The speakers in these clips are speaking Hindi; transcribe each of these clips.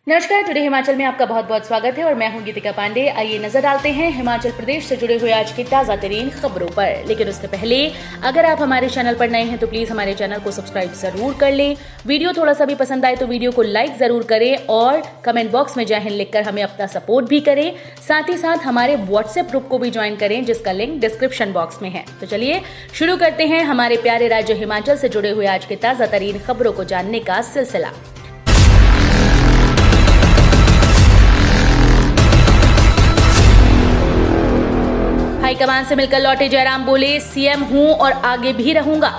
नमस्कार। टुडे हिमाचल में आपका बहुत बहुत स्वागत है और मैं हूं गीतिका पांडे। आइए नजर डालते हैं हिमाचल प्रदेश से जुड़े हुए आज की ताजा तरीन खबरों पर। लेकिन उससे पहले अगर आप हमारे चैनल पर नए हैं तो प्लीज हमारे चैनल को सब्सक्राइब जरूर कर लें। वीडियो थोड़ा सा भी पसंद आए तो वीडियो को लाइक जरूर करें और कमेंट बॉक्स में जय हिंद लिखकर हमें अपना सपोर्ट भी करें। साथ ही साथ हमारे व्हाट्सएप ग्रुप को भी ज्वाइन करें जिसका लिंक डिस्क्रिप्शन बॉक्स में है। तो चलिए शुरू करते हैं हमारे प्यारे राज्य हिमाचल से जुड़े हुए आज के ताजा तरीन खबरों को जानने का सिलसिला। हाईकमान से मिलकर लौटे जयराम बोले, सीएम हूं और आगे भी रहूंगा।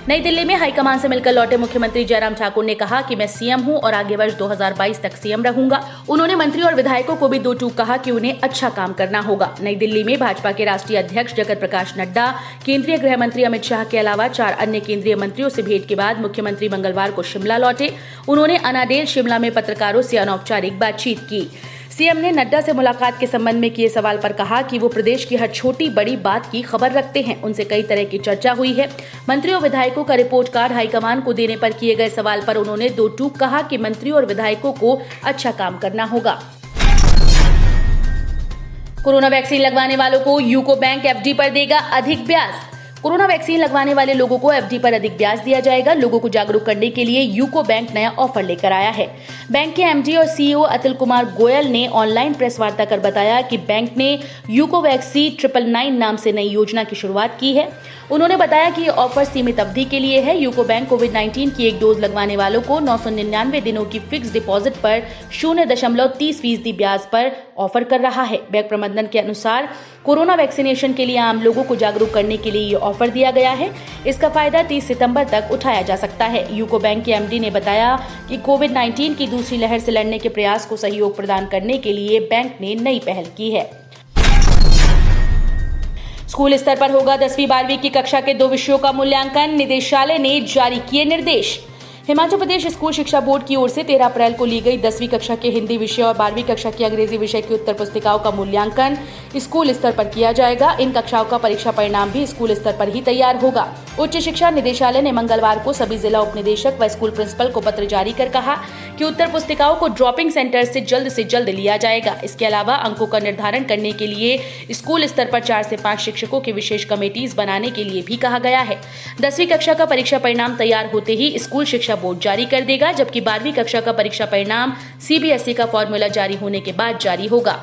नई दिल्ली में हाईकमान से मिलकर लौटे मुख्यमंत्री जयराम ठाकुर ने कहा कि मैं सीएम हूं और आगे वर्ष 2022 तक सीएम रहूंगा। उन्होंने मंत्री और विधायकों को भी दो टूक कहा कि उन्हें अच्छा काम करना होगा। नई दिल्ली में भाजपा के राष्ट्रीय अध्यक्ष जगत प्रकाश नड्डा, केंद्रीय गृह मंत्री अमित शाह के अलावा 4 अन्य केंद्रीय मंत्रियों से भेंट के बाद मुख्यमंत्री मंगलवार को शिमला लौटे। उन्होंने अनाडेल शिमला में पत्रकारों से अनौपचारिक बातचीत की। सीएम ने नड्डा से मुलाकात के संबंध में किए सवाल पर कहा कि वो प्रदेश की हर छोटी बड़ी बात की खबर रखते हैं। उनसे कई तरह की चर्चा हुई है। मंत्री और विधायकों का रिपोर्ट कार्ड हाईकमान को देने पर किए गए सवाल पर उन्होंने दो टूक कहा कि मंत्री और विधायकों को अच्छा काम करना होगा। कोरोना वैक्सीन लगवाने वालों को यूको बैंक एफडी पर देगा अधिक ब्याज। कोरोना वैक्सीन लगवाने वाले लोगों को एफडी पर अधिक ब्याज दिया जाएगा। लोगों को जागरूक करने के लिए यूको बैंक नया ऑफर लेकर आया है। बैंक के एमडी और सीईओ अतुल कुमार गोयल ने ऑनलाइन प्रेस वार्ता कर बताया कि बैंक ने यूको वैक्सी 999 नाम से नई योजना की शुरुआत की है। उन्होंने बताया कि ये ऑफर सीमित अवधि के लिए है। यूको बैंक कोविड-19 की एक डोज लगवाने वालों को 999 दिनों की फिक्स डिपॉजिट पर 0.30% ब्याज पर ऑफर कर रहा है। बैंक प्रबंधन के अनुसार कोरोना वैक्सीनेशन के लिए आम लोगों को जागरूक करने के लिए ये ऑफर दिया गया है। इसका फायदा 30 सितंबर तक उठाया जा सकता है। यूको बैंक के एमडी ने बताया कि कोविड-19 की दूसरी लहर से लड़ने के प्रयास को सहयोग प्रदान करने के लिए बैंक ने नई पहल की है। स्कूल स्तर पर होगा 10वीं 12वीं की कक्षा के 2 विषयों का मूल्यांकन, निदेशालय ने जारी किए निर्देश। हिमाचल प्रदेश स्कूल शिक्षा बोर्ड की ओर से 13 अप्रैल को ली गई 10वीं कक्षा के हिंदी विषय और 12वीं कक्षा की अंग्रेजी विषय की उत्तर पुस्तिकाओं का मूल्यांकन स्कूल स्तर पर किया जाएगा। इन कक्षाओं का परीक्षा परिणाम भी स्कूल स्तर पर ही तैयार होगा। उच्च शिक्षा निदेशालय ने मंगलवार को सभी जिला उपनिदेशक व स्कूल प्रिंसिपल को पत्र जारी कर कहा कि उत्तर पुस्तिकाओं को ड्रॉपिंग सेंटर से जल्द लिया जाएगा। इसके अलावा अंकों का निर्धारण करने के लिए स्कूल स्तर पर 4 से 5 शिक्षकों की विशेष कमेटीज बनाने के लिए भी कहा गया है। 10वीं कक्षा का परीक्षा परिणाम तैयार होते ही स्कूल शिक्षा बोर्ड जारी कर देगा, जबकि 12वीं कक्षा का परीक्षा परिणाम सीबीएसई का फॉर्मूला जारी होने के बाद जारी होगा।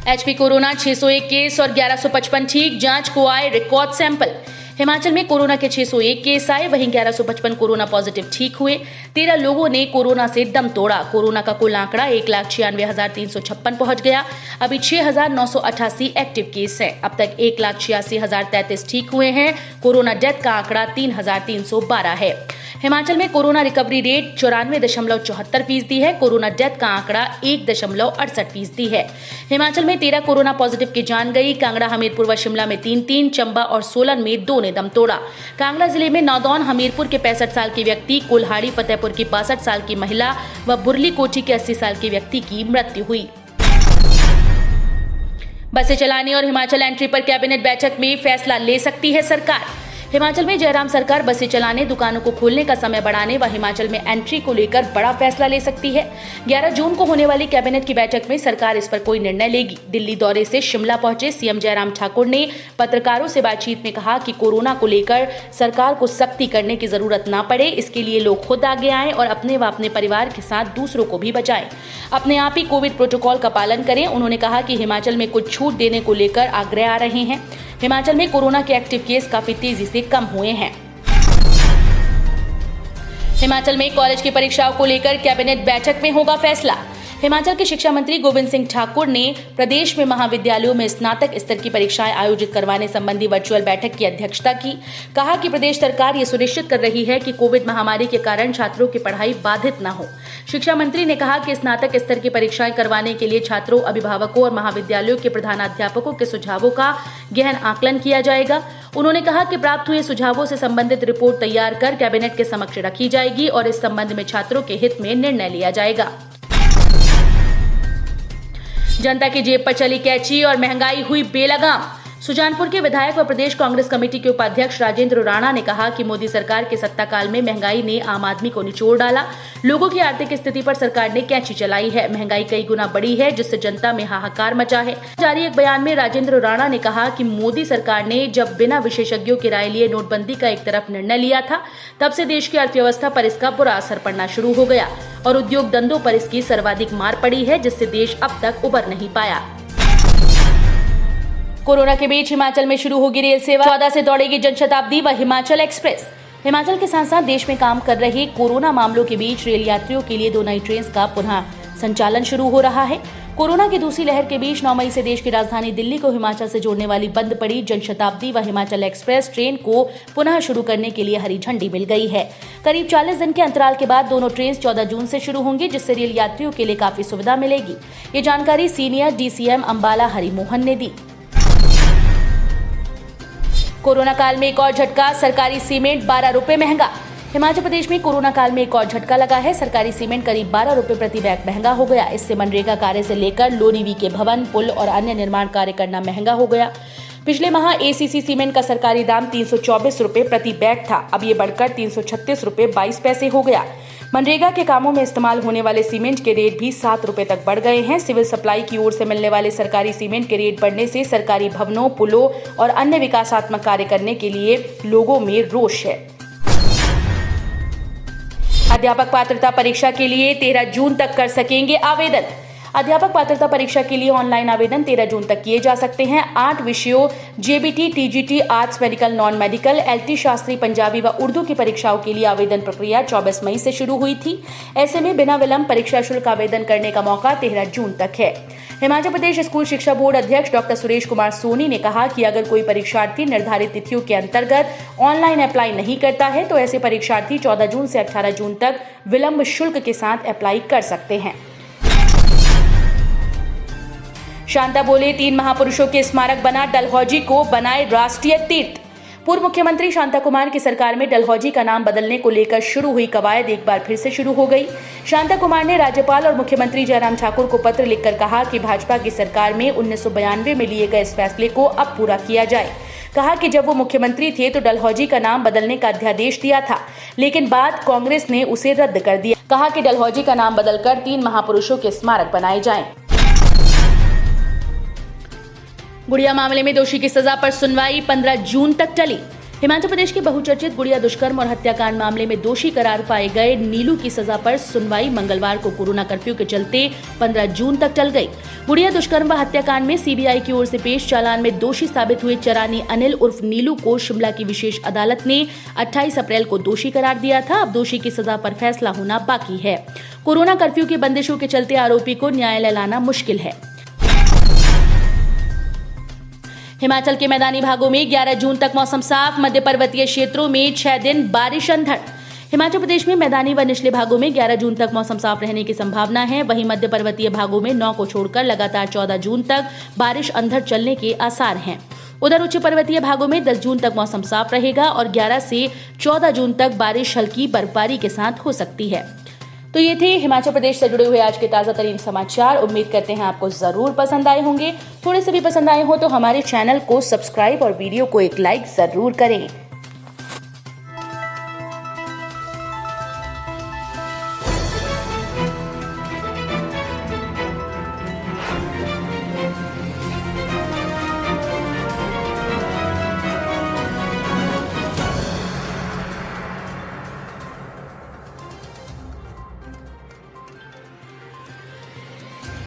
एचपी कोरोना 601 केस और 1155 ठीक, जांच को आए रिकॉर्ड सैंपल। हिमाचल में कोरोना के 601 केस आए, वहीं 1155 कोरोना पॉजिटिव ठीक हुए। 13 लोगों ने कोरोना से दम तोड़ा। कोरोना का कुल आंकड़ा 1,96,356 पहुंच गया। अभी 6,988 एक्टिव केस हैं। अब तक 1,86,033 ठीक हुए हैं। कोरोना डेथ का आंकड़ा 3,312 है। हिमाचल में कोरोना रिकवरी रेट 94.74% है। कोरोना डेथ का आंकड़ा 1.68% है। हिमाचल में 13 कोरोना पॉजिटिव की जान गई। कांगड़ा, हमीरपुर व शिमला में 3, चंबा और सोलन में 2 ने दम तोड़ा। कांगड़ा जिले में नौदौन हमीरपुर के 65 साल के व्यक्ति, कुल्हाड़ी फतेहपुर की 62 साल की महिला व बुरली कोठी के 80 साल के व्यक्ति की मृत्यु हुई। बसें चलाने और हिमाचल एंट्री पर कैबिनेट बैठक में फैसला ले सकती है सरकार। हिमाचल में जयराम सरकार बसें चलाने, दुकानों को खोलने का समय बढ़ाने व हिमाचल में एंट्री को लेकर बड़ा फैसला ले सकती है। 11 जून को होने वाली कैबिनेट की बैठक में सरकार इस पर कोई निर्णय लेगी। दिल्ली दौरे से शिमला पहुंचे सीएम जयराम ठाकुर ने पत्रकारों से बातचीत में कहा कि कोरोना को लेकर सरकार को सख्ती करने की जरूरत ना पड़े, इसके लिए लोग खुद आगे आएं और अपने व अपने परिवार के साथ दूसरों को भी बचाएं। अपने आप ही कोविड प्रोटोकॉल का पालन करें। उन्होंने कहा कि हिमाचल में कुछ छूट देने को लेकर आग्रह आ रहे हैं। हिमाचल में कोरोना के एक्टिव केस काफी तेजी से कम हुए हैं। हिमाचल में कॉलेज की परीक्षाओं को लेकर कैबिनेट बैठक में होगा फैसला। हिमाचल के शिक्षा मंत्री गोविंद सिंह ठाकुर ने प्रदेश में महाविद्यालयों में स्नातक स्तर की परीक्षाएं आयोजित करवाने संबंधी वर्चुअल बैठक की अध्यक्षता की। कहा कि प्रदेश सरकार ये सुनिश्चित कर रही है कि कोविड महामारी के कारण छात्रों की पढ़ाई बाधित न हो। शिक्षा मंत्री ने कहा कि स्नातक स्तर की परीक्षाएं करवाने के लिए छात्रों, अभिभावकों और महाविद्यालयों के प्रधानाध्यापकों के सुझावों का गहन आकलन किया जाएगा। उन्होंने कहा कि प्राप्त हुए सुझावों से संबंधित रिपोर्ट तैयार कर कैबिनेट के समक्ष रखी जाएगी और इस संबंध में छात्रों के हित में निर्णय लिया जाएगा। जनता की जेब पर चली कैची और महंगाई हुई बेलगाम। सुजानपुर के विधायक व प्रदेश कांग्रेस कमेटी के उपाध्यक्ष राजेंद्र राणा ने कहा कि मोदी सरकार के सत्ता काल में महंगाई ने आम आदमी को निचोड़ डाला। लोगों की आर्थिक स्थिति पर सरकार ने कैंची चलाई है। महंगाई कई गुना बढ़ी है, जिससे जनता में हाहाकार मचा है। जारी एक बयान में राजेंद्र राणा ने कहा कि मोदी सरकार ने जब बिना विशेषज्ञों की राय लिए नोटबंदी का एक तरफ निर्णय लिया था, तब से देश की अर्थव्यवस्था पर इसका बुरा असर पड़ना शुरू हो गया और उद्योग धंधों पर इसकी सर्वाधिक मार पड़ी है, जिससे देश अब तक उबर नहीं पाया। कोरोना के बीच हिमाचल में शुरू होगी रेल सेवा। 14 से दौड़ेगी जनशताब्दी व हिमाचल एक्सप्रेस। हिमाचल के साथ साथ देश में काम कर रहे कोरोना मामलों के बीच रेल यात्रियों के लिए 2 नई ट्रेन का पुनः संचालन शुरू हो रहा है। कोरोना की दूसरी लहर के बीच 9 मई से देश की राजधानी दिल्ली को हिमाचल से जोड़ने वाली बंद पड़ी जनशताब्दी व हिमाचल एक्सप्रेस ट्रेन को पुनः शुरू करने के लिए हरी झंडी मिल गई है। करीब 40 दिन के अंतराल के बाद दोनों ट्रेन 14 जून से शुरू होंगी, जिससे रेल यात्रियों के लिए काफी सुविधा मिलेगी। ये जानकारी सीनियर DCM अंबाला हरिमोहन ने दी। कोरोना काल में एक और झटका, सरकारी सीमेंट 12 रुपए महंगा। हिमाचल प्रदेश में कोरोना काल में एक और झटका लगा है। सरकारी सीमेंट करीब 12 रुपए प्रति बैग महंगा हो गया। इससे मनरेगा कार्य से लेकर लोनीवी के भवन, पुल और अन्य निर्माण कार्य करना महंगा हो गया। पिछले माह ACC सीमेंट का सरकारी दाम 324 रुपए प्रति बैग था। अब ये बढ़कर 336 रुपए 22 पैसे हो गया। मनरेगा के कामों में इस्तेमाल होने वाले सीमेंट के रेट भी 7 रुपए तक बढ़ गए हैं। सिविल सप्लाई की ओर से मिलने वाले सरकारी सीमेंट के रेट बढ़ने से सरकारी भवनों, पुलों और अन्य विकासात्मक कार्य करने के लिए लोगों में रोष है। अध्यापक पात्रता परीक्षा के लिए 13 जून तक कर सकेंगे आवेदन। अध्यापक पात्रता परीक्षा के लिए ऑनलाइन आवेदन 13 जून तक किए जा सकते हैं। 8 विषयों JBT, TGT, arts, medical, non medical, LT, Shastri, Punjabi व उर्दू की परीक्षाओं के लिए आवेदन प्रक्रिया 24 मई से शुरू हुई थी। ऐसे में बिना विलंब परीक्षा शुल्क आवेदन करने का मौका 13 जून तक है। हिमाचल प्रदेश स्कूल शिक्षा बोर्ड अध्यक्ष डॉक्टर सुरेश कुमार सोनी ने कहा कि अगर कोई परीक्षार्थी निर्धारित तिथियों के अंतर्गत ऑनलाइन अप्लाई नहीं करता है तो ऐसे परीक्षार्थी 14 जून से 18 जून तक विलंब शुल्क के साथ अप्लाई कर सकते हैं। शांता बोले 3 महापुरुषों के स्मारक बना, डलहौजी को बनाए राष्ट्रीय तीर्थ। पूर्व मुख्यमंत्री शांता कुमार की सरकार में डलहौजी का नाम बदलने को लेकर शुरू हुई कवायद एक बार फिर से शुरू हो गई। शांता कुमार ने राज्यपाल और मुख्यमंत्री जयराम ठाकुर को पत्र लिखकर कहा कि भाजपा की सरकार में 1992 में लिए गए इस फैसले को अब पूरा किया जाए। कहा कि जब वो मुख्यमंत्री थे तो डलहौजी का नाम बदलने का अध्यादेश दिया था, लेकिन बाद कांग्रेस ने उसे रद्द कर दिया। कहा कि डलहौजी का नाम बदलकर 3 महापुरुषों के स्मारक बनाए जाएं। गुड़िया मामले में दोषी की सजा पर सुनवाई 15 जून तक टली। हिमाचल प्रदेश के बहुचर्चित गुड़िया दुष्कर्म और हत्याकांड मामले में दोषी करार पाए गए नीलू की सजा पर सुनवाई मंगलवार को कोरोना कर्फ्यू के चलते 15 जून तक टल गई। गुड़िया दुष्कर्म व हत्याकांड में CBI की ओर से पेश चालान में दोषी साबित हुए चरानी अनिल उर्फ नीलू को शिमला की विशेष अदालत ने 28 अप्रैल को दोषी करार दिया था। अब दोषी की सजा पर फैसला होना बाकी है। कोरोना कर्फ्यू की बंदिशों के चलते आरोपी को न्यायालय लाना मुश्किल है। हिमाचल के मैदानी भागों में 11 जून तक मौसम साफ। मध्य पर्वतीय क्षेत्रों में 6 दिन बारिश अंधड़। हिमाचल प्रदेश में मैदानी व निचले भागों में 11 जून तक मौसम साफ रहने की संभावना है। वहीं मध्य पर्वतीय भागों में 9 को छोड़कर लगातार 14 जून तक बारिश अंधड़ चलने के आसार हैं। उधर उच्च पर्वतीय भागों में 10 जून तक मौसम साफ रहेगा और 11 से 14 जून तक बारिश हल्की बर्फबारी के साथ हो सकती है। तो ये थे हिमाचल प्रदेश से जुड़े हुए आज के ताज़ा तरीन समाचार। उम्मीद करते हैं आपको जरूर पसंद आए होंगे। थोड़े से भी पसंद आए हो तो हमारे चैनल को सब्सक्राइब और वीडियो को एक लाइक जरूर करें।